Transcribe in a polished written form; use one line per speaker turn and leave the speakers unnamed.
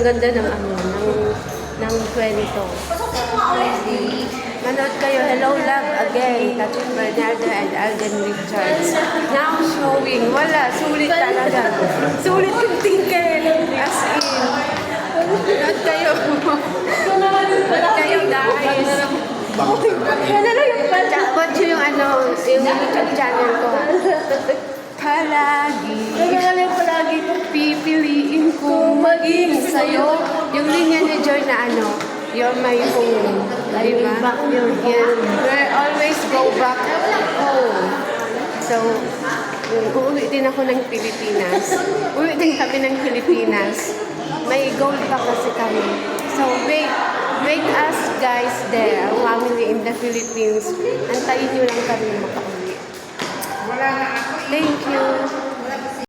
ganda ng ano, ng kwento. Manood kayo, Hello Love Again, Catherine Bernardo and Alden Richards. Now showing, wala, sulit talaga. Sulit yung tingkel, as in. Manood kayo. Manood kayo guys. Yan lang yung pala. Watch yung ano, yung YouTube channel ko. Palagi pipiliin ko maging sa'yo. Yung linya ni Joy na ano, you're my home. Diba? Yan. We're always go back home. So, uuwi din ako ng Pilipinas. Uuwi din kami ng Pilipinas. May goal pa kasi kami. So, wait us guys there, our family in the Philippines. Antayin nyo lang kami makauwi. Thank you.